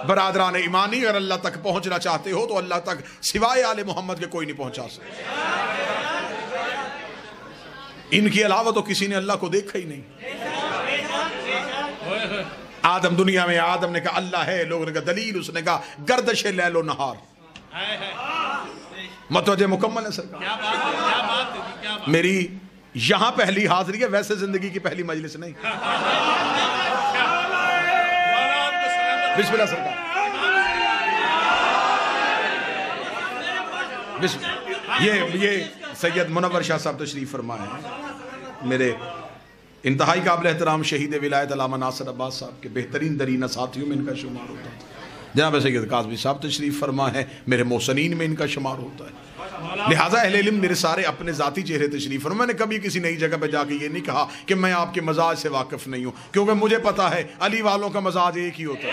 برادران ایمانی، اگر اللہ تک پہنچنا چاہتے ہو تو اللہ تک سوائے آل محمد کے کوئی نہیں پہنچا سکتا۔ ان کے علاوہ تو کسی نے اللہ کو دیکھا ہی نہیں۔ آدم دنیا میں آدم نے کہا اللہ ہے، لوگوں نے کہا دلیل، اس نے کہا گردش لیل و نہار۔ متوجہ مکمل ہے سرکار؟ میری یہاں پہلی حاضری ہے، ویسے زندگی کی پہلی مجلس نہیں۔ بسم اللہ سرکار، بسم اللہ۔ یہ سید منور شاہ صاحب تشریف فرما ہے، میرے انتہائی قابل احترام شہید ولایت علامہ ناصر عباس صاحب کے بہترین ترین ساتھیوں میں ان کا شمار ہوتا ہے۔ جناب سید قاسمی صاحب تشریف فرما ہے، میرے محسنین میں ان کا شمار ہوتا ہے۔ لہٰذا اہل علم میرے سارے اپنے ذاتی چہرے تشریف فرما۔ میں نے کبھی کسی نئی جگہ پہ جا کے یہ نہیں کہا کہ میں آپ کے مزاج سے واقف نہیں ہوں، کیونکہ مجھے پتا ہے علی والوں کا مزاج ایک ہی ہوتا ہے۔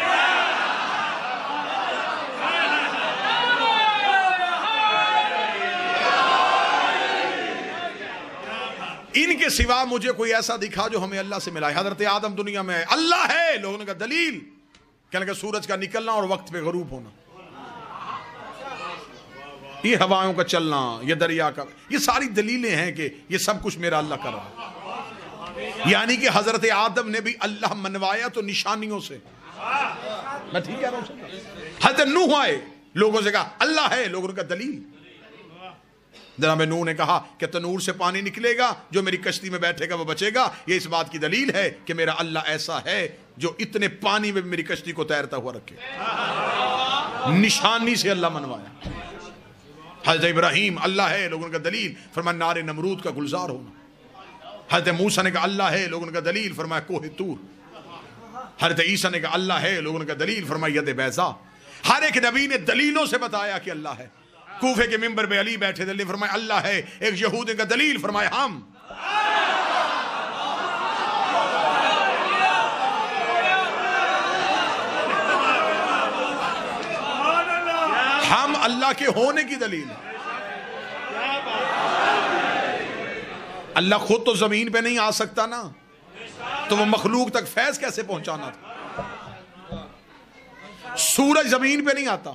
ان کے سوا مجھے کوئی ایسا دکھا جو ہمیں اللہ سے ملائے۔ حضرت آدم دنیا میں اللہ ہے، لوگوں نے کہا دلیل، کہنے کہ سورج کا نکلنا اور وقت پہ غروب ہونا، یہ ہوایوں کا چلنا، یہ دریا کا، یہ ساری دلیلیں ہیں کہ یہ سب کچھ میرا اللہ کر رہا ہے۔ یعنی کہ حضرت آدم نے بھی اللہ منوایا تو نشانیوں سے۔ میں ٹھیک کہہ رہا ہوں؟ حضرت نوح آئے، لوگوں سے کہا اللہ ہے، لوگوں نے کہا دلیل۔ جناب نوح نے کہا کہ تنور سے پانی نکلے گا، جو میری کشتی میں بیٹھے گا وہ بچے گا، یہ اس بات کی دلیل ہے کہ میرا اللہ ایسا ہے جو اتنے پانی میں میری کشتی کو تیرتا ہوا رکھے۔ نشانی سے اللہ منوایا۔ حضرت ابراہیم اللہ ہے، لوگوں نے کہا دلیل، فرمایا نار نمرود کا گلزار ہونا۔ حضرت موسیٰ نے کہا اللہ ہے، لوگوں نے کہا دلیل، فرمایا کوہ طور۔ حضرت عیسیٰ نے کہا اللہ ہے، لوگوں نے کہا دلیل، فرمایا ید بیضا۔ ہر ایک نبی نے دلیلوں سے بتایا کہ اللہ ہے۔ کوفے کے منبر پہ علی بیٹھے تھے، فرمایا اللہ ہے۔ ایک یہودی کا دلیل، فرمایا ہم۔ ہم اللہ کے ہونے کی دلیل ہے۔ اللہ خود تو زمین پہ نہیں آ سکتا نا، تو وہ مخلوق تک فیض کیسے پہنچانا تھا؟ سورج زمین پہ نہیں آتا،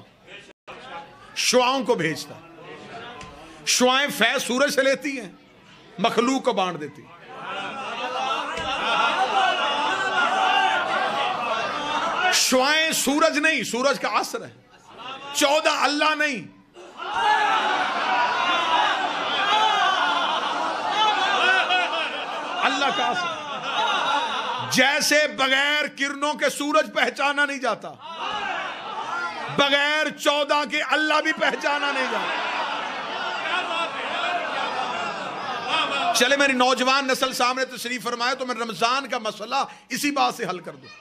شعاؤں کو بھیجتا، شعائیں فیض سورج سے لیتی ہیں، مخلوق کو بانٹ دیتی۔ شعائیں سورج نہیں، سورج کا عصر ہے۔ 14 اللہ نہیں، اللہ کا عصر۔ جیسے بغیر کرنوں کے سورج پہچانا نہیں جاتا، بغیر 14 کے اللہ بھی پہچانا نہیں جاتا۔ چلے میری نوجوان نسل سامنے تشریف فرمائے تو میں رمضان کا مسئلہ اسی بات سے حل کر دوں۔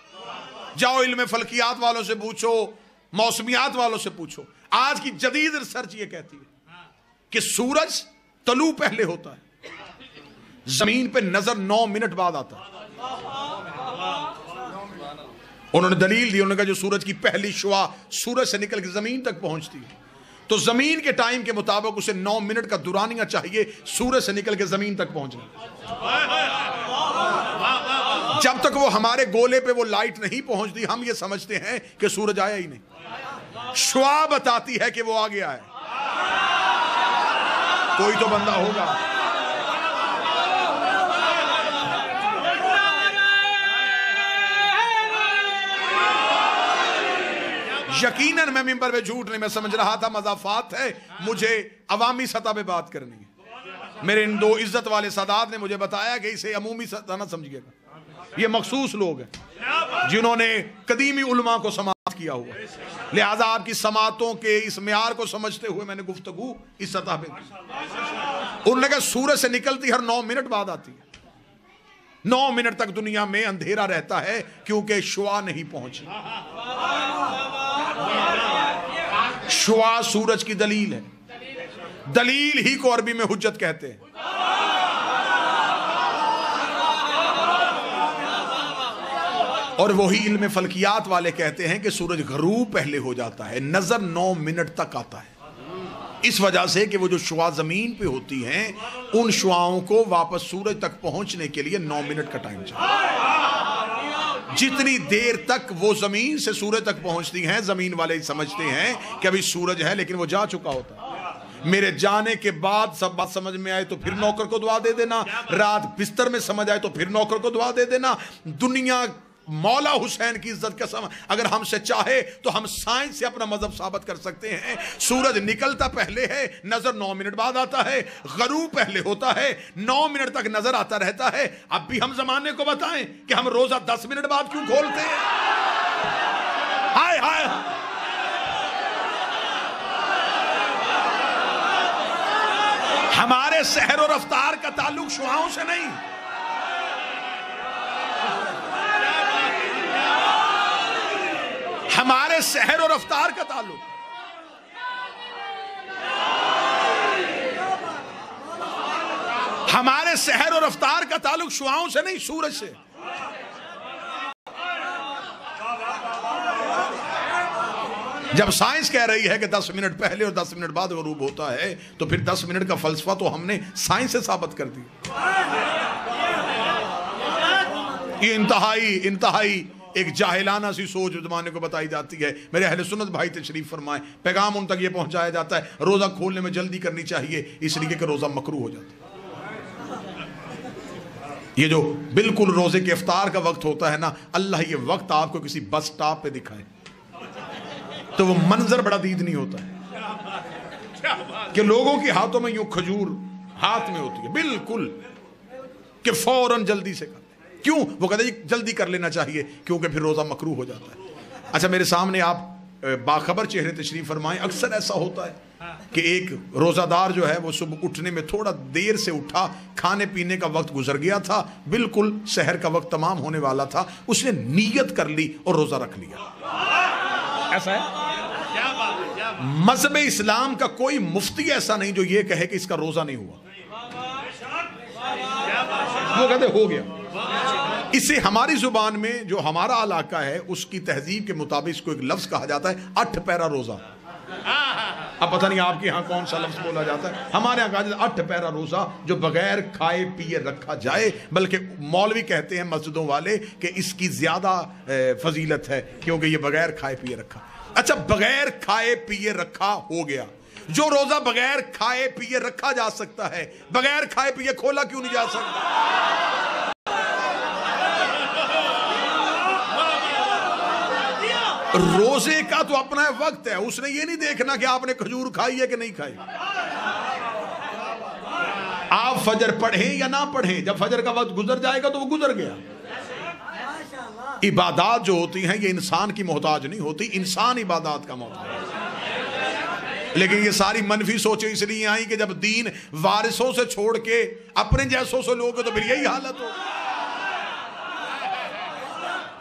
جاؤ علم فلکیات والوں سے پوچھو، موسمیات والوں سے پوچھو۔ آج کی جدید ریسرچ یہ کہتی ہے کہ سورج طلوع پہلے ہوتا ہے، زمین پہ نظر 9 منٹ بعد آتا ہے۔ انہوں نے دلیل دی، انہوں نے کہا جو سورج کی پہلی شعاع سورج سے نکل کے زمین تک پہنچتی ہے تو زمین کے ٹائم کے مطابق اسے 9 منٹ کا دورانیہ چاہیے سورج سے نکل کے زمین تک پہنچنا۔ جب تک وہ ہمارے گولے پہ وہ لائٹ نہیں پہنچتی ہم یہ سمجھتے ہیں کہ سورج آیا ہی نہیں۔ شعاع بتاتی ہے کہ وہ آ گیا ہے۔ کوئی تو بندہ ہوگا۔ یقیناً میں ممبر پہ جھوٹ نہیں، میں سمجھ رہا تھا مضافات ہے، مجھے عوامی سطح پہ بات کرنی ہے۔ میرے ان 2 عزت والے سادات نے مجھے بتایا کہ اسے عمومی سطح نہ سمجھئے گا، یہ مخصوص لوگ ہیں جنہوں نے قدیمی علماء کو سماعت کیا ہوا، لہٰذا آپ کی سماعتوں کے اس معیار کو سمجھتے ہوئے میں نے گفتگو اس سطح پہ کی۔ انہوں نے کہا سورج سے نکلتی ہر 9 منٹ بعد آتی ہے، 9 منٹ تک دنیا میں اندھیرا رہتا ہے کیونکہ شعاع نہیں پہنچی۔ شعاع سورج کی دلیل ہے، دلیل ہی کو عربی میں حجت کہتے ہیں۔ اور وہی علم فلکیات والے کہتے ہیں کہ سورج غروب پہلے ہو جاتا ہے، نظر 9 منٹ تک آتا ہے، اس وجہ سے کہ وہ جو شعاع زمین پہ ہوتی ہیں ان شعاؤں کو واپس سورج تک پہنچنے کے لیے 9 منٹ کا ٹائم چاہیے۔ جتنی دیر تک وہ زمین سے سورج تک پہنچتی ہیں زمین والے سمجھتے ہیں کہ ابھی سورج ہے، لیکن وہ جا چکا ہوتا ہے۔ میرے جانے کے بعد سب بات سمجھ میں آئے تو پھر نوکر کو دعا دے دینا، رات بستر میں سمجھ آئے تو پھر نوکر کو دعا دے دینا۔ دنیا مولا حسین کی عزت کا سمجھ، اگر ہم سے چاہے تو ہم سائنس سے اپنا مذہب ثابت کر سکتے ہیں۔ سورج نکلتا پہلے ہے، نظر 9 منٹ بعد آتا ہے، غروب پہلے ہوتا ہے، 9 منٹ تک نظر آتا رہتا ہے۔ اب بھی ہم زمانے کو بتائیں کہ ہم روزہ 10 منٹ بعد کیوں کھولتے ہیں؟ ہائے ہائے، ہمارے سحر و رفتار کا تعلق شعاعوں سے نہیں، ہمارے سحر و رفتار کا تعلق، ہمارے سحر و رفتار کا تعلق شعاعوں سے نہیں، سورج سے۔ جب سائنس کہہ رہی ہے کہ 10 منٹ پہلے اور 10 منٹ بعد غروب ہوتا ہے تو پھر 10 منٹ کا فلسفہ تو ہم نے سائنس سے ثابت کر دیا۔ یہ انتہائی ایک جاہلانہ سی سوچ زمانے کو بتائی جاتی ہے۔ میرے اہل سنت بھائی تشریف فرمائیں، پیغام ان تک یہ پہنچایا جاتا ہے روزہ کھولنے میں جلدی کرنی چاہیے اس لیے کہ روزہ مکروہ ہو جاتا ہے۔ یہ جو بالکل روزے کے افطار کا وقت ہوتا ہے نا، اللہ یہ وقت آپ کو کسی بس سٹاپ پہ دکھائے تو وہ منظر بڑا دیدنی ہوتا ہے کہ لوگوں کے ہاتھوں میں یوں کھجور ہاتھ میں ہوتی ہے بالکل کہ فوراً جلدی سے کر۔ کیوں؟ وہ کہتے ہیں جلدی کر لینا چاہیے کیونکہ پھر روزہ مکروہ ہو جاتا ہے۔ اچھا، میرے سامنے آپ باخبر چہرے تشریف فرمائیں، اکثر ایسا ہوتا ہے کہ ایک روزہ دار جو ہے وہ صبح اٹھنے میں تھوڑا دیر سے اٹھا، کھانے پینے کا وقت گزر گیا تھا، بالکل سحر کا وقت تمام ہونے والا تھا، اس نے نیت کر لی اور روزہ رکھ لیا۔ ایسا ہے؟ مذہب اسلام کا کوئی مفتی ایسا نہیں جو یہ کہے کہ اس کا روزہ نہیں ہوا، وہ کہتے ہو گیا۔ اسے ہماری زبان میں جو ہمارا علاقہ ہے اس کی تہذیب کے مطابق اس کو ایک لفظ کہا جاتا ہے 8 پیرا روزہ۔ اب پتہ نہیں آپ کے ہاں کون سا لفظ بولا جاتا ہے، ہمارے ہاں کہا جاتا ہے 8 پیرا روزہ جو بغیر کھائے پیے رکھا جائے، بلکہ مولوی کہتے ہیں مسجدوں والے کہ اس کی زیادہ فضیلت ہے کیونکہ یہ بغیر کھائے پیے رکھا۔ اچھا، بغیر کھائے پیے رکھا ہو گیا، جو روزہ بغیر کھائے پیے رکھا جا سکتا ہے بغیر کھائے پیے کھولا کیوں نہیں جا سکتا؟ روزے کا تو اپنا وقت ہے، اس نے یہ نہیں دیکھنا کہ آپ نے کھجور کھائی ہے کہ نہیں کھائی۔ آپ فجر پڑھیں یا نہ پڑھیں، جب فجر کا وقت گزر جائے گا تو وہ گزر گیا۔ عبادات جو ہوتی ہیں یہ انسان کی محتاج نہیں ہوتی، انسان عبادات کا محتاج ہے۔ لیکن یہ ساری منفی سوچیں اس لیے آئیں کہ جب دین وارثوں سے چھوڑ کے اپنے جیسوں سے لوگے تو پھر یہی حالت ہو۔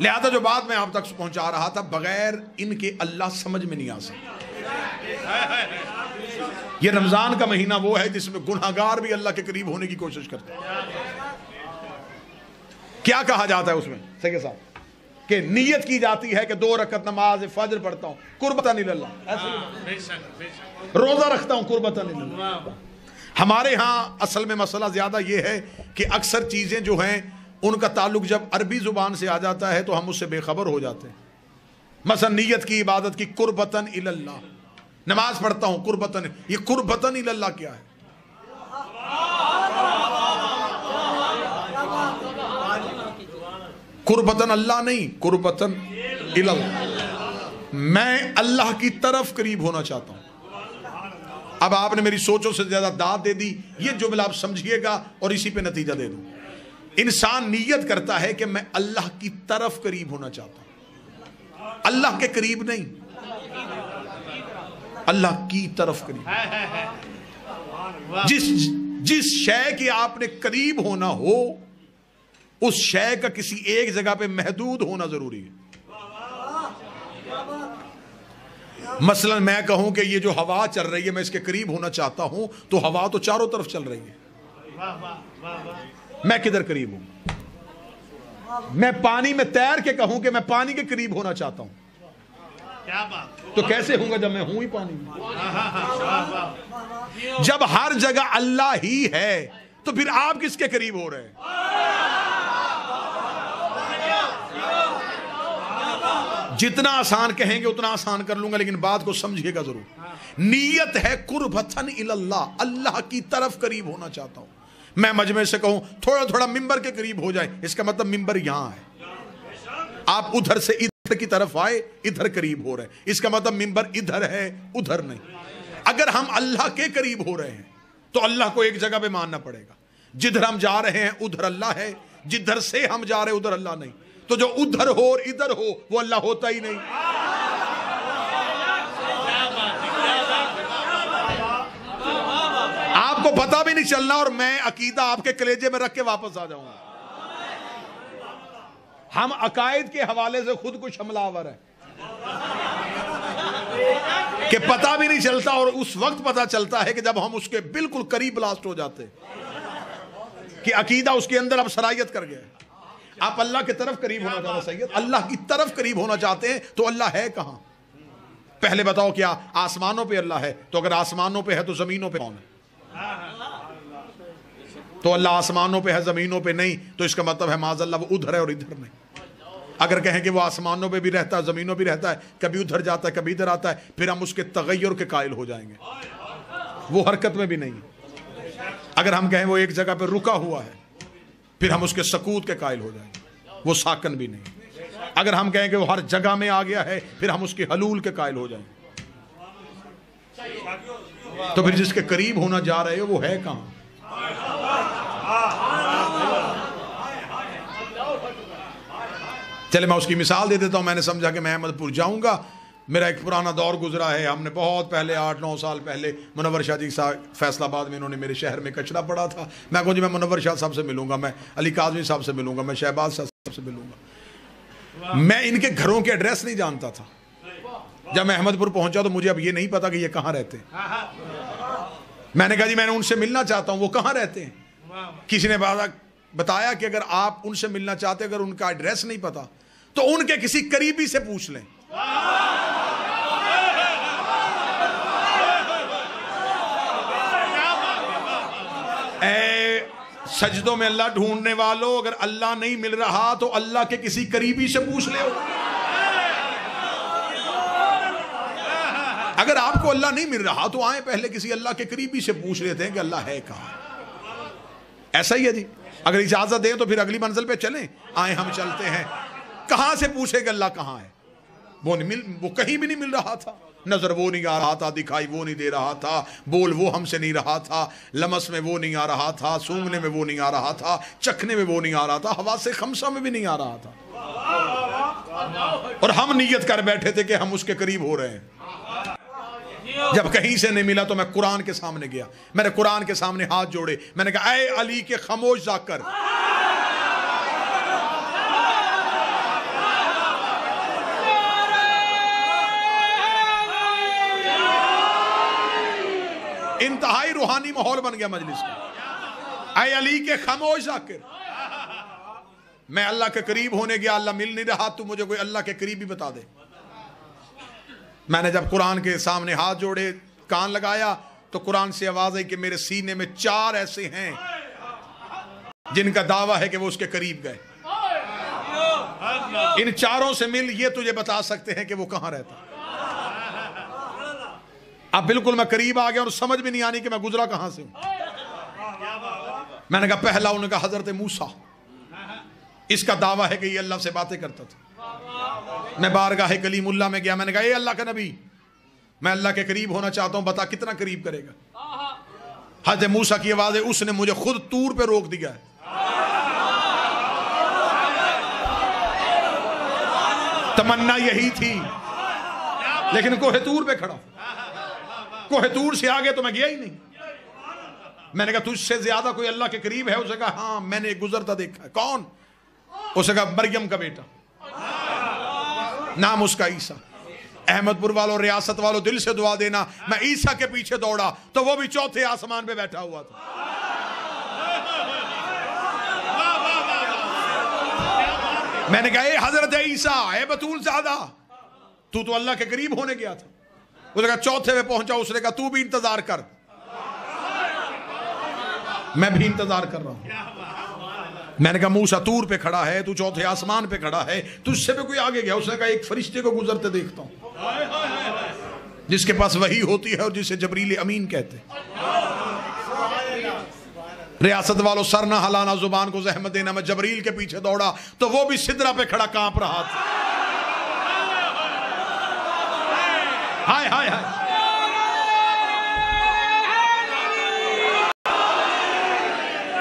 لہذا جو بات میں آپ تک پہنچا رہا تھا، بغیر ان کے اللہ سمجھ میں نہیں آ سکتا۔ یہ رمضان کا مہینہ وہ ہے جس میں گناہگار بھی اللہ کے قریب ہونے کی کوشش کرتے ہیں۔ کیا کہا جاتا ہے اس میں سیکھے صاحب کہ نیت کی جاتی ہے کہ 2 رکعت نماز فجر پڑھتا ہوں قربتاً اللہ، روزہ رکھتا ہوں قربتاً اللہ۔ ہمارے ہاں اصل میں مسئلہ زیادہ یہ ہے کہ اکثر چیزیں جو ہیں ان کا تعلق جب عربی زبان سے آ جاتا ہے تو ہم اس سے بے خبر ہو جاتے ہیں۔ مثلا نیت کی عبادت کی قربتاً اللہ، نماز پڑھتا ہوں قربتاً، یہ قربتاً اللہ کیا ہے؟ قربتاً اللہ نہیں، قربتاً اللہ، میں اللہ کی طرف قریب ہونا چاہتا ہوں۔ اب آپ نے میری سوچوں سے زیادہ داد دے دی، یہ جملہ آپ سمجھیے گا اور اسی پہ نتیجہ دے دوں۔ انسان نیت کرتا ہے کہ میں اللہ کی طرف قریب ہونا چاہتا ہوں، اللہ کے قریب نہیں، اللہ کی طرف قریب۔ جس شے کے آپ نے قریب ہونا ہو اس شے کا کسی ایک جگہ پہ محدود ہونا ضروری ہے۔ مثلا میں کہوں کہ یہ جو ہوا چل رہی ہے میں اس کے قریب ہونا چاہتا ہوں تو ہوا تو چاروں طرف چل رہی ہے، میں کدھر قریب ہوں؟ میں پانی میں تیر کے کہوں کہ میں پانی کے قریب ہونا چاہتا ہوں تو کیسے ہوں گا جب میں ہوں ہی پانی میں؟ جب ہر جگہ اللہ ہی ہے تو پھر آپ کس کے قریب ہو رہے ہیں؟ جتنا آسان کہیں گے اتنا آسان کر لوں گا، لیکن بات کو سمجھیے گا ضرور. نیت ہے قربتن اللہ، اللہ کی طرف قریب ہونا چاہتا ہوں. میں مجمع سے کہوں تھوڑا تھوڑا ممبر کے قریب ہو جائے، اس کا مطلب ممبر یہاں ہے. آپ ادھر سے ادھر کی طرف آئے، ادھر قریب ہو رہے ہیں، اس کا مطلب ممبر ادھر ہے ادھر نہیں. اگر ہم اللہ کے قریب ہو رہے ہیں تو اللہ کو ایک جگہ پہ ماننا پڑے گا. جدھر ہم جا رہے ہیں ادھر اللہ ہے، جدھر سے ہم جا رہے ہیں ادھر اللہ نہیں. تو جو ادھر ہو اور ادھر ہو وہ اللہ ہوتا ہی نہیں. آپ کو پتہ بھی نہیں چلنا اور میں عقیدہ آپ کے کلیجے میں رکھ کے واپس آ جاؤں گا. ہم عقائد کے حوالے سے خود کچھ حملہ آور ہے کہ پتہ بھی نہیں چلتا، اور اس وقت پتہ چلتا ہے کہ جب ہم اس کے بالکل قریب بلاسٹ ہو جاتے کہ عقیدہ اس کے اندر اب صلاحیت کر گیا. آپ اللہ کی طرف قریب ہونا چاہتے ہیں، سید اللہ کی طرف قریب ہونا چاہتے ہیں تو اللہ ہے کہاں؟ پہلے بتاؤ کیا آسمانوں پہ اللہ ہے؟ تو اگر آسمانوں پہ ہے تو زمینوں پہ کون ہے؟ تو اللہ آسمانوں پہ ہے زمینوں پہ نہیں، تو اس کا مطلب ہے معاذ اللہ وہ ادھر ہے اور ادھر نہیں. اگر کہیں کہ وہ آسمانوں پہ بھی رہتا ہے زمینوں پہ بھی رہتا ہے، کبھی ادھر جاتا ہے کبھی ادھر آتا ہے، پھر ہم اس کے تغیر کے قائل ہو جائیں گے. وہ حرکت میں بھی نہیں. اگر ہم کہیں وہ ایک جگہ پہ رکا ہوا ہے، پھر ہم اس کے سکوت کے قائل ہو جائیں گے. وہ ساکن بھی نہیں. اگر ہم کہیں کہ وہ ہر جگہ میں آ گیا ہے، پھر ہم اس کے حلول کے قائل ہو جائیں گے. تو پھر جس کے قریب ہونا جا رہے ہو وہ ہے کہاں؟ چلے میں اس کی مثال دے دیتا ہوں. میں نے سمجھا کہ میں احمد پور جاؤں گا. میرا ایک پرانا دور گزرا ہے. ہم نے بہت پہلے 8-9 سال پہلے منور شاہ جی صاحب فیصل آباد میں، انہوں نے میرے شہر میں کچرا پڑا تھا. میں کہوں جی میں منور شاہ صاحب سے ملوں گا، میں علی کاظمی صاحب سے ملوں گا، میں شہباز صاحب سے ملوں گا. میں ان کے گھروں کے ایڈریس نہیں جانتا تھا. جب میں احمد پور پہنچا تو مجھے اب یہ نہیں پتا کہ یہ کہاں رہتے ہیں. میں نے کہا جی میں نے ان سے ملنا چاہتا ہوں، وہ کہاں رہتے ہیں؟ کسی نے بتایا کہ اگر آپ ان سے ملنا چاہتے اگر ان کا ایڈریس نہیں پتا تو ان کے کسی قریبی سے پوچھ لیں. اے سجدوں میں اللہ ڈھونڈنے والوں، اگر اللہ نہیں مل رہا تو اللہ کے کسی قریبی سے پوچھ لے. اگر آپ کو اللہ نہیں مل رہا تو آئیں پہلے کسی اللہ کے قریبی سے پوچھ لیتے ہیں کہ اللہ ہے کہاں. ایسا ہی ہے جی. اگر اجازت دیں تو پھر اگلی منزل پہ چلیں. آئیں ہم چلتے ہیں. کہاں سے پوچھے کہ اللہ کہاں ہے؟ وہ کہیں بھی نہیں مل رہا تھا. نظر وہ نہیں آ رہا تھا، دکھائی وہ نہیں دے رہا تھا، بول وہ ہم سے نہیں رہا تھا، لمس میں وہ نہیں آ رہا تھا، سونگنے میں وہ نہیں آ رہا تھا، چکھنے میں وہ نہیں آ رہا تھا، حواس خمسہ میں بھی نہیں آ رہا تھا. اور ہم نیت کر بیٹھے تھے کہ ہم اس کے قریب ہو رہے ہیں. جب کہیں سے نہیں ملا تو میں قرآن کے سامنے گیا. میں نے قرآن کے سامنے ہاتھ جوڑے. میں نے کہا اے علی کے خاموش ذاکر، انتہائی روحانی ماحول بن گیا مجلس کا. اے علی کے خاموش ذاکر، میں اللہ کے قریب ہونے گیا، اللہ مل نہیں رہا، تو مجھے کوئی اللہ کے قریبی بتا دے. میں نے جب قرآن کے سامنے ہاتھ جوڑے، کان لگایا، تو قرآن سے آواز آئی کہ میرے سینے میں 4 ایسے ہیں جن کا دعویٰ ہے کہ وہ اس کے قریب گئے. ان 4 سے مل، یہ تجھے بتا سکتے ہیں کہ وہ کہاں رہتا. اب بالکل میں قریب آ گیا اور سمجھ بھی نہیں آنی کہ میں گزرا کہاں سے ہوں. میں نے کہا پہلا انہوں نے کہا حضرت موسیٰ، اس کا دعویٰ ہے کہ یہ اللہ سے باتیں کرتا تھا. میں بارگاہ کلیم اللہ میں گیا. میں نے کہا اے اللہ کا نبی، میں اللہ کے قریب ہونا چاہتا ہوں، بتا کتنا قریب کرے گا. حضرت موسیٰ کی آواز ہے، اس نے مجھے خود طور پہ روک دیا ہے. تمنا یہی تھی، لیکن کوہ طور پہ کھڑا. کوہ طور سے آگے تو میں گیا ہی نہیں. میں نے کہا تجھ سے زیادہ کوئی اللہ کے قریب ہے؟ اس نے کہا ہاں میں نے ایک گزرتا دیکھا ہے. کون؟ اس نے کہا مریم کا بیٹا، نام اس کا عیسیٰ. احمد پور والوں، ریاست والوں، دل سے دعا دینا. میں عیسیٰ کے پیچھے دوڑا تو وہ بھی 4تھے آسمان پہ بیٹھا ہوا تھا. میں نے کہا اے حضرت عیسیٰ، اے بطول زادہ، تو اللہ کے قریب ہونے گیا تھا. اس نے کہا 4تھے پہ پہنچا. اس نے کہا تو بھی انتظار کر. میں بھی انتظار کر رہا ہوں. میں نے کہا موسیٰ طور پہ کھڑا ہے، تو چوتھے آسمان پہ کھڑا ہے، تجھ سے بھی کوئی آگے گیا؟ اس نے کہا ایک فرشتے کو گزرتے دیکھتا ہوں جس کے پاس وحی ہوتی ہے اور جسے جبریل امین کہتے ہیں۔ ریاست والوں سر نہ ہلانا، زبان کو زحمت دینا۔ میں جبریل کے پیچھے دوڑا تو وہ بھی سدرہ پہ کھڑا کانپ رہا تھا۔ ہائے ہائے ہائے،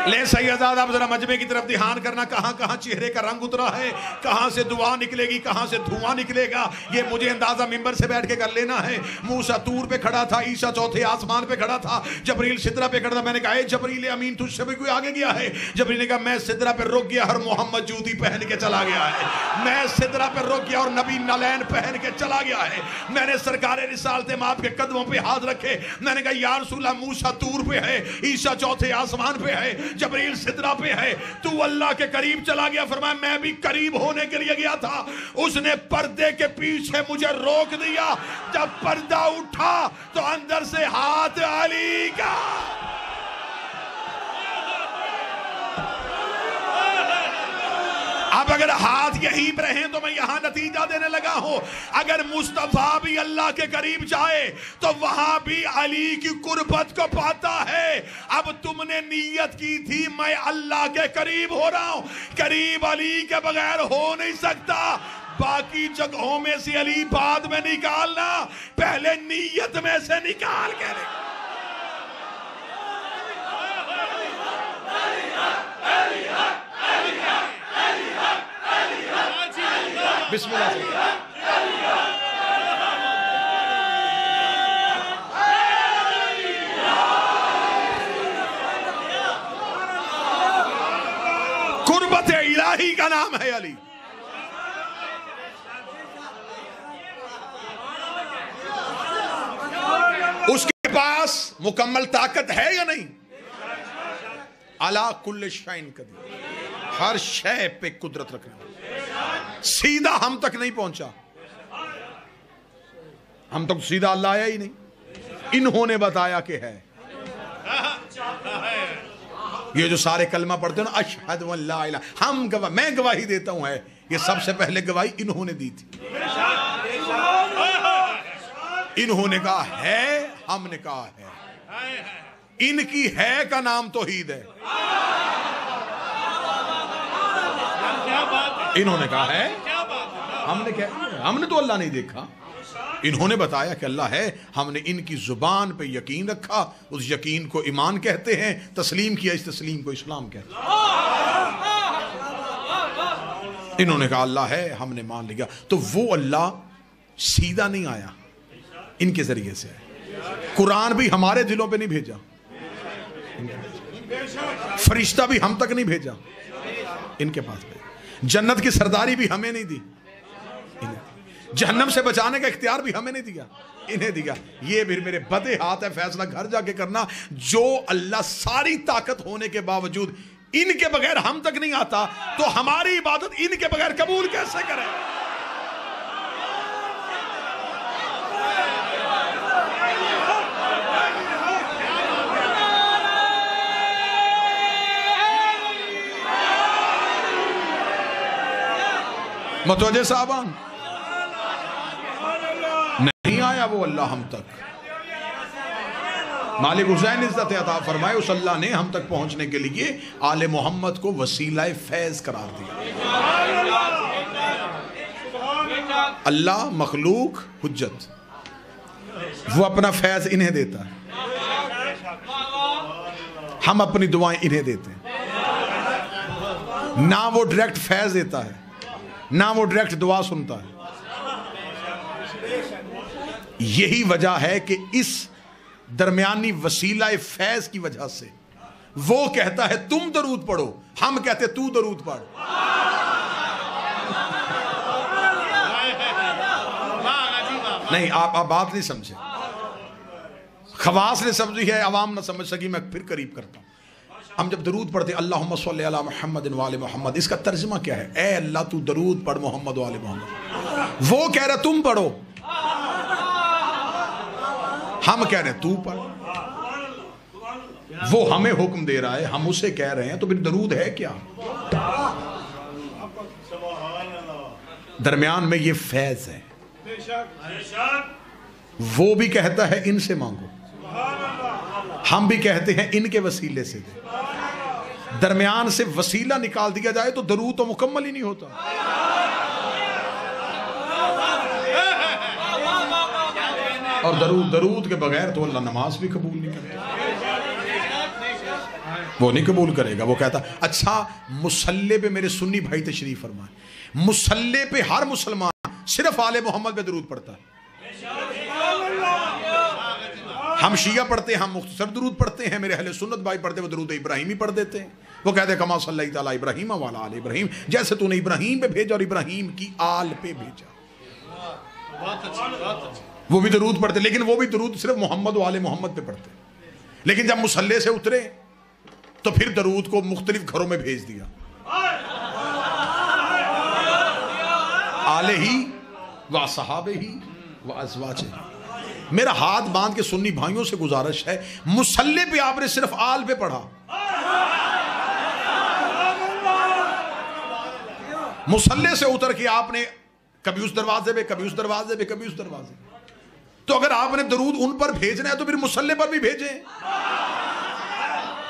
لے سیداد آپ ذرا مجمع کی طرف دھیان کرنا، کہاں کہاں چہرے کا رنگ اترا ہے، کہاں سے دعا نکلے گی، کہاں سے دھواں نکلے گا، یہ مجھے اندازہ ممبر سے بیٹھ کے کر لینا ہے۔ موسیٰ طور پہ کھڑا تھا، عیسیٰ چوتھے آسمان پہ کھڑا تھا، جبریل سدرہ پہ کھڑا تھا۔ میں نے کہا اے جبریل امین، تجھ سے بھی کوئی آگے گیا ہے؟ جبریل نے کہا میں سدرہ پہ رک گیا اور محمد جوتی پہن کے چلا گیا ہے۔ میں سدرہ پہ رک گیا اور نبی نالین پہن کے چلا گیا ہے۔ میں نے سرکار رسالت مآب کے قدموں پہ ہاتھ رکھے، میں نے کہا یا رسول اللہ، موسیٰ طور پہ ہے، عیسیٰ چوتھے آسمان پہ ہے، جبریل سدرہ پہ ہے، تو اللہ کے قریب چلا گیا۔ فرمایا میں بھی قریب ہونے کے لیے گیا تھا، اس نے پردے کے پیچھے مجھے روک دیا۔ جب پردہ اٹھا تو اندر سے ہاتھ علی کا۔ اب اگر ہاتھ یہیں پر رہیں تو میں یہاں نتیجہ دینے لگا ہوں، اگر مصطفیٰ بھی اللہ کے قریب جائے تو وہاں بھی علی کی قربت کو پاتا ہے۔ اب تم نے نیت کی تھی میں اللہ کے قریب ہو رہا ہوں، قریب علی کے بغیر ہو نہیں سکتا۔ باقی جگہوں میں سے علی بعد میں نکالنا، پہلے نیت میں سے نکال کے بسم اللہ سے قربت الہی کا نام ہے علی۔ اس کے پاس مکمل طاقت ہے یا نہیں؟ علی کل شیء قدیر، ہر شے پہ قدرت رکھنے والا۔ سیدھا ہم تک نہیں پہنچا، ہم تک سیدھا اللہ آیا ہی نہیں، انہوں نے بتایا کہ ہے۔ یہ جو سارے کلمہ پڑھتے ہیں نا، اشہد ان لا الہ، ہم گواہ، میں گواہی دیتا ہوں ہے، یہ سب سے پہلے گواہی انہوں نے دی تھی۔ انہوں نے کہا ہے، ہم نے کہا ہے۔ ان کی ہے کا نام توحید ہے۔ انہوں نے کہا ہے، ہم نے تو اللہ نہیں دیکھا، انہوں نے بتایا کہ اللہ ہے، ہم نے ان کی زبان پہ یقین رکھا، اس یقین کو ایمان کہتے ہیں، تسلیم کیا، اس تسلیم کو اسلام کہتے ہیں۔ انہوں نے کہا اللہ ہے، ہم نے مان لیا۔ تو وہ اللہ سیدھا نہیں آیا، ان کے ذریعے سے ہے۔ قرآن بھی ہمارے دلوں پہ نہیں بھیجا، فرشتہ بھی ہم تک نہیں بھیجا، ان کے پاس بھیجا۔ جنت کی سرداری بھی ہمیں نہیں دی، جہنم سے بچانے کا اختیار بھی ہمیں نہیں دیا، انہیں دیا۔ یہ بھی میرے بدے ہاتھ ہے، فیصلہ گھر جا کے کرنا۔ جو اللہ ساری طاقت ہونے کے باوجود ان کے بغیر ہم تک نہیں آتا، تو ہماری عبادت ان کے بغیر قبول کیسے کرے؟ متوجہ صاحبان، نہیں آیا وہ اللہ ہم تک۔ مالک حسین عزت عطا فرمائے، اس اللہ نے ہم تک پہنچنے کے لیے آل محمد کو وسیلہ فیض قرار دیا۔ اللہ مخلوق حجت، وہ اپنا فیض انہیں دیتا ہے، ہم اپنی دعائیں انہیں دیتے ہیں۔ نہ وہ ڈائریکٹ فیض دیتا ہے، نہ وہ ڈائریکٹ دعا سنتا ہے۔ یہی وجہ ہے کہ اس درمیانی وسیلہ فیض کی وجہ سے وہ کہتا ہے تم درود پڑھو، ہم کہتے تو درود پڑھ۔ نہیں، آپ بات نہیں سمجھے، خواص نے سمجھی ہے، عوام نہ سمجھ سکی، میں پھر قریب کرتا ہوں۔ ہم جب درود پڑھتے اللہم صلی علی محمد وآل محمد، اس کا ترجمہ کیا ہے؟ اے اللہ تو درود پڑھ محمد وآل محمد۔ وہ کہہ رہا تم پڑھو، ہم کہہ رہے ہیں تو پڑھ۔ وہ ہمیں حکم دے رہا ہے، ہم اسے کہہ رہے ہیں، تو پھر درود ہے کیا؟ درمیان میں یہ فیض ہے. وہ بھی کہتا ہے ان سے مانگو, ہم بھی کہتے ہیں ان کے وسیلے سے دے. درمیان سے وسیلہ نکال دیا جائے تو درود تو مکمل ہی نہیں ہوتا. اور درود کے بغیر تو اللہ نماز بھی قبول نہیں کرتا. وہ نہیں قبول کرے گا. وہ کہتا اچھا مصلی پہ میرے سنی بھائی تشریف فرمائیں, مصلی پہ ہر مسلمان صرف آل محمد پہ درود پڑھتا ہے. ہم شیعہ پڑھتے ہیں, ہم مختصر درود پڑھتے ہیں, میرے اہل سنت بھائی پڑھتے ہیں وہ درود ابراہیمی پڑھ دیتے ہیں. وہ کہتے ہیں کما صلی اللہ تعالی ابراہیم وعلی آل ابراہیم, جیسے تو نے ابراہیم پہ بھیجا اور ابراہیم کی آل پہ بھیجا. وہ بھی درود پڑھتے, لیکن وہ بھی درود صرف محمد و آل محمد پہ پڑھتے. لیکن جب مصلی سے اترے تو پھر درود کو مختلف گھروں میں بھیج دیا. آلہ ہی و صحابہ ہی و ازواجہ. میرا ہاتھ باندھ کے سنی بھائیوں سے گزارش ہے, مصلی پہ آپ نے صرف آل پہ پڑھا, مصلی سے اتر کے آپ نے کبھی اس دروازے پہ, کبھی اس دروازے پہ, کبھی اس دروازے پہ. تو اگر آپ نے درود ان پر بھیجنا ہے تو پھر مصلی پر بھی بھیجیں.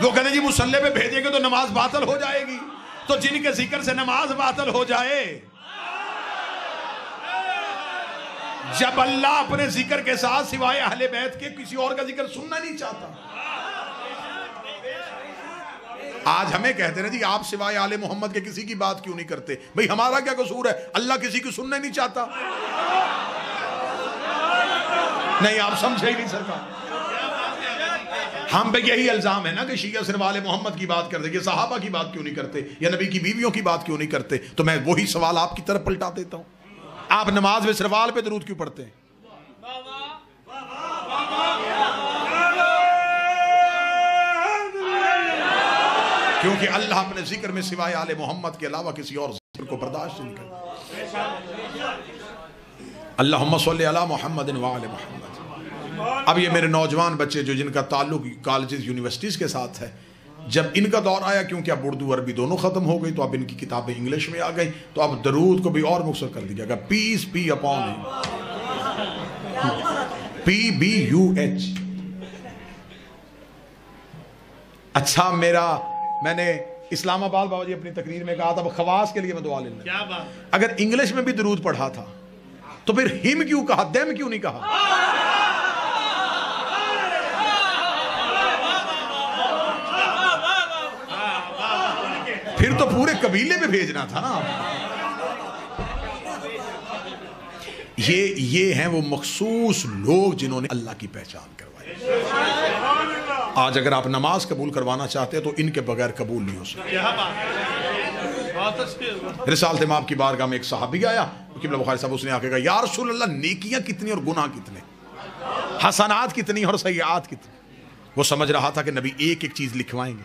وہ کہتے ہیں جی مصلی پہ بھیجیں گے تو نماز باطل ہو جائے گی. تو جن کے ذکر سے نماز باطل ہو جائے, جب اللہ اپنے ذکر کے ساتھ سوائے اہل بیت کے کسی اور کا ذکر سننا نہیں چاہتا. آج ہمیں کہتے ہیں جی آپ سوائے آل محمد کے کسی کی بات کیوں نہیں کرتے. بھئی ہمارا کیا قصور ہے, اللہ کسی کی سننا نہیں چاہتا. نہیں آپ سمجھے ہی نہیں سرکار. ہم پہ یہی الزام ہے نا کہ شیعہ صرف آل محمد کی بات کرتے, یہ صحابہ کی بات کیوں نہیں کرتے, یا نبی کی بیویوں کی بات کیوں نہیں کرتے. تو میں وہی سوال آپ کی طرف پلٹا دیتا ہوں, آپ نماز میں صرف آل پہ درود کیوں پڑھتے ہیں؟ کیونکہ اللہ اپنے ذکر میں سوائے آل محمد کے علاوہ کسی اور ذکر کو برداشت نہیں کرتا. اللہم صلی علی محمد وعلی محمد. اب یہ میرے نوجوان بچے جو جن کا تعلق کالجز یونیورسٹیز کے ساتھ ہے, جب ان کا دور آیا کیونکہ اب اردو عربی دونوں ختم ہو گئی تو اب ان کی کتابیں انگلش میں آ گئی, تو اب درود کو بھی اور مختصر کر دیا گیا, پیس بی اپون PBUH. اچھا میں نے اسلام آباد بابا جی اپنی تقریر میں کہا تھا خواص کے لیے میں دعا لے لوں. اگر انگلش میں بھی درود پڑھا تھا تو پھر ہم کیوں کہا, دیم کیوں نہیں کہا؟ پھر تو پورے قبیلے میں بھیجنا تھا نا. یہ ہیں وہ مخصوص لوگ جنہوں نے اللہ کی پہچان کروائی. آج اگر آپ نماز قبول کروانا چاہتے ہیں تو ان کے بغیر قبول نہیں ہو سکتی. رسالت امام کی بارگاہ میں ایک صحابی آیا, قبلہ بخاری صاحب, اس نے آ کے کہا یا رسول اللہ نیکیاں کتنی اور گناہ کتنے, حسنات کتنی اور سیئات کتنی. وہ سمجھ رہا تھا کہ نبی ایک ایک چیز لکھوائیں گے.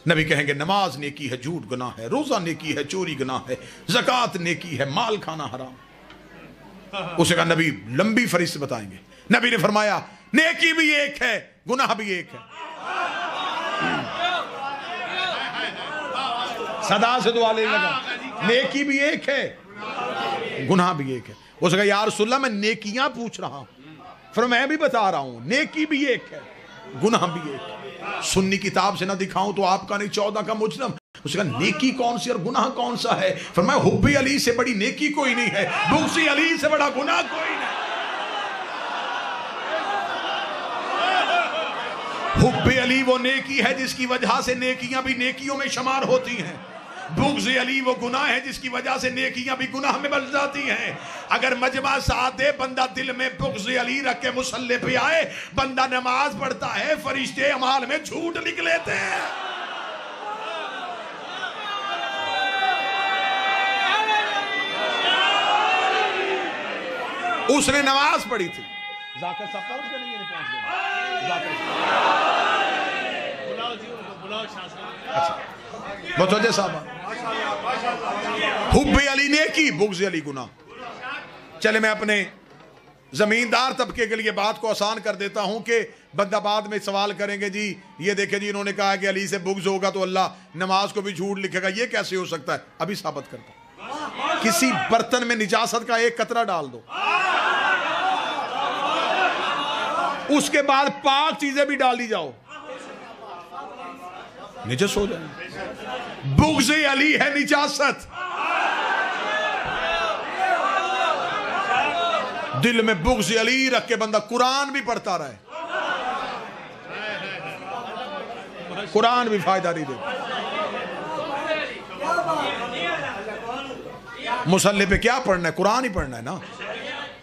نبی کہیں گے نماز نیکی ہے, جھوٹ گناہ ہے, روزہ نیکی ہے, چوری گناہ ہے, زکوٰۃ نیکی ہے, مال کھانا حرام. اسے کہا نبی لمبی فہرست بتائیں گے. نبی نے فرمایا نیکی بھی ایک ہے, گناہ بھی ایک ہے. صدا سے دعا لے لگا, نیکی بھی ایک ہے, گناہ بھی ایک ہے. اسے کہا یا رسول اللہ میں نیکیاں پوچھ رہا ہوں. فرمایا میں بھی بتا رہا ہوں نیکی بھی ایک ہے, گناہ بھی ایک ہے. سنی کتاب سے نہ دکھاؤں تو آپ کا نہیں 14 کا مجرم. اس کا نیکی کون سی اور گناہ کون سا ہے؟ فرمایا حب علی سے بڑی نیکی کوئی نہیں ہے, بغض علی سے بڑا گناہ کوئی نہیں. حب علی وہ نیکی ہے جس کی وجہ سے نیکیاں بھی نیکیوں میں شمار ہوتی ہیں. بغض علی وہ گناہ ہے جس کی وجہ سے نیکیاں بھی گناہ میں بن جاتی ہیں. اگر مجمع ساتھ دے, بندہ دل میں بغض علی رکھ کے مصلی پہ آئے, بندہ نماز پڑھتا ہے, فرشتے اعمال میں جھوٹ لکھ لیتے ہیں. اس نے نماز پڑھی تھی. ذاکر صاحب کا اس کے نہیں پہنچ گئے. اچھا متوجہ صاحب, حب علی نیکی, بغض علی گناہ. چلے میں اپنے زمیندار طبقے کے لیے بات کو آسان کر دیتا ہوں کہ بندہ بعد میں سوال کریں گے جی یہ دیکھیں جی انہوں نے کہا کہ علی سے بغض ہوگا تو اللہ نماز کو بھی جھوٹ لکھے گا, یہ کیسے ہو سکتا ہے؟ ابھی ثابت کرتا ہوں. کسی برتن میں نجاست کا ایک قطرہ ڈال دو، اس کے بعد پاک چیزیں بھی ڈال دی جاؤ، نجس ہو جائے۔ بغض علی ہے نجاست، دل میں بغض علی رکھ کے بندہ قرآن بھی پڑھتا رہے، قرآن بھی فائدہ نہیں دے۔ مصلی پہ کیا پڑھنا ہے؟ قرآن ہی پڑھنا ہے نا،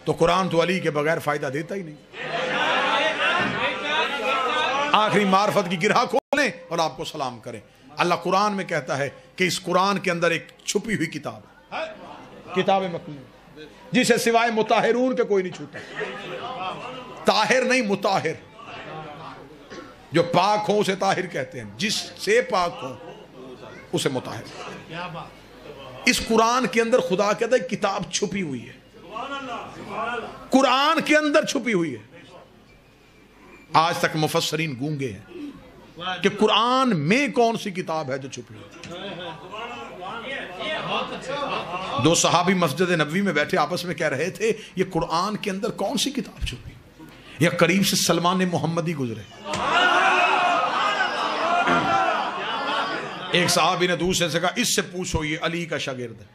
تو قرآن تو علی کے بغیر فائدہ دیتا ہی نہیں۔ آخری معرفت کی گرہ کھولیں اور آپ کو سلام کریں۔ اللہ قرآن میں کہتا ہے کہ اس قرآن کے اندر ایک چھپی ہوئی کتاب ہے، کتاب مکنون، جسے سوائے مطہرون کے کوئی نہیں چھوٹا۔ طاہر نہیں، مطہر، جو پاک ہو اسے طاہر کہتے ہیں، جس سے پاک ہو اسے مطہر۔ اس قرآن کے اندر خدا کہتا ہے کتاب چھپی ہوئی ہے، قرآن کے اندر چھپی ہوئی ہے۔ آج تک مفسرین گونگے ہیں کہ قرآن میں کون سی کتاب ہے جو چھپی ہوئی۔ دو صحابی مسجد نبوی میں بیٹھے آپس میں کہہ رہے تھے یہ قرآن کے اندر کون سی کتاب چھپی، یا قریب سے سلمان محمدی گزرے۔ ایک صحابی نے دوسرے سے کہا اس سے پوچھو یہ علی کا شاگرد ہے۔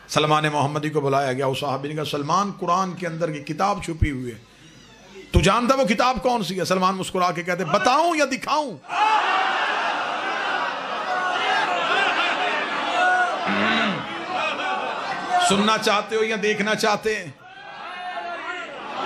سلمان محمدی کو بلایا گیا، اس صحابی نے کہا سلمان قرآن کے اندر یہ کتاب چھپی ہوئی ہے، تو جانتا وہ کتاب کون سی ہے؟ سلمان مسکرا کے کہتے بتاؤں یا دکھاؤں؟ سننا چاہتے ہو یا دیکھنا چاہتے ہیں؟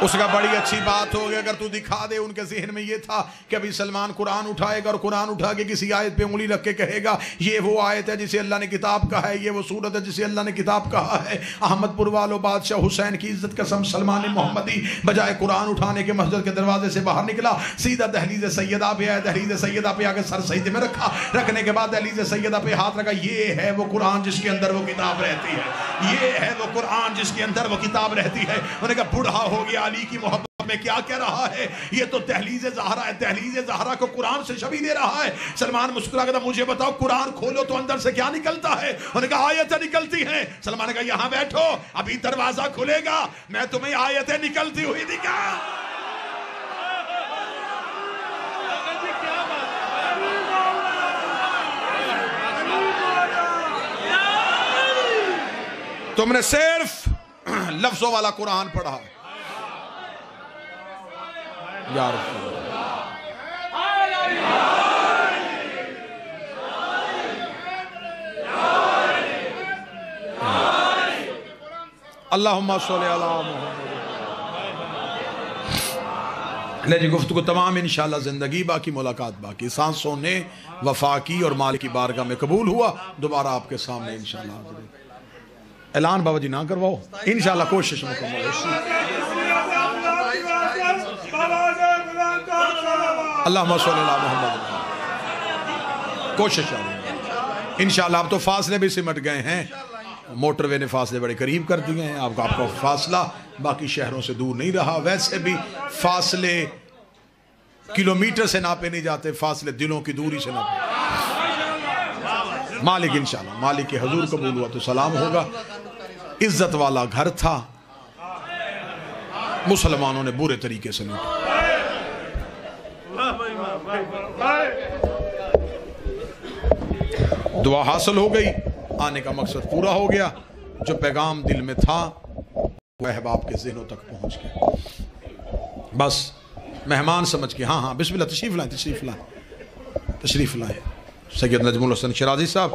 اس کا بڑی اچھی بات ہوگی اگر تو دکھا دے۔ ان کے ذہن میں یہ تھا کہ ابھی سلمان قرآن اٹھائے گا اور قرآن اٹھا کے کسی آیت پہ انگلی رکھ کے کہے گا یہ وہ آیت ہے جسے اللہ نے کتاب کہا ہے، یہ وہ سورت ہے جسے اللہ نے کتاب کہا ہے۔ احمد پور والو بادشاہ حسین کی عزت قسم سلمان محمدی بجائے قرآن اٹھانے کے مسجد کے دروازے سے باہر نکلا، سیدھا دہلیز سیدہ پہ آیا، دہلیز سیدہ پہ آگے سر سجدے میں رکھا، رکھنے کے بعد دہلیز سیدہ پہ ہاتھ رکھا۔ یہ ہے وہ قرآن جس کے اندر وہ کتاب رہتی ہے، یہ ہے وہ قرآن جس کے اندر وہ کتاب رہتی ہے۔ انہوں نے کہا بوڑھا ہو گیا، علی کی محبت میں کیا کہہ رہا ہے؟ یہ تو دہلیز زہرا ہے، دہلیز زہرا کو قرآن سے شبیہ دے رہا ہے۔ سلمان مسکرا کہتا مجھے بتاؤ قرآن کھولو تو اندر سے کیا نکلتا ہے؟ انہوں نے کہا آیتیں نکلتی ہیں۔ سلمان نے کہا یہاں بیٹھو، ابھی دروازہ کھلے گا، میں تمہیں آیتیں نکلتی ہوئی دکھا۔ تم نے صرف لفظوں والا قرآن پڑھا یا رسول اللہم صلی علی محمد۔ لے جی گفتگو تمام انشاءاللہ، زندگی باقی، ملاقات باقی، سانسوں نے وفا کی اور مالک کی بارگاہ میں قبول ہوا۔ دوبارہ آپ کے سامنے انشاءاللہ حاضر۔ اعلان بابا جی نہ کرواؤ، انشاءاللہ کوشش مکمل ہوگی۔ اللہم صلی اللہ محمد، کوشش ہے انشاءاللہ۔ اب تو فاصلے بھی سمٹ گئے ہیں، موٹر وے نے فاصلے بڑے قریب کر دیے ہیں، آپ کا فاصلہ باقی شہروں سے دور نہیں رہا۔ ویسے بھی فاصلے کلومیٹر سے ناپے نہیں جاتے، فاصلے دلوں کی دوری سے ناپے۔ مالک انشاءاللہ، مالک کے حضور قبول ہوا تو سلام ہوگا۔ عزت والا گھر تھا، مسلمانوں نے برے طریقے سے لوٹا۔ دعا حاصل ہو گئی، آنے کا مقصد پورا ہو گیا، جو پیغام دل میں تھا وہ احباب کے ذہنوں تک پہنچ گیا۔ بس مہمان سمجھ کے ہاں بسم اللہ، تشریف لائیں، تشریف لائیں، تشریف لائیں۔ سید نجم الحسن شرازی صاحب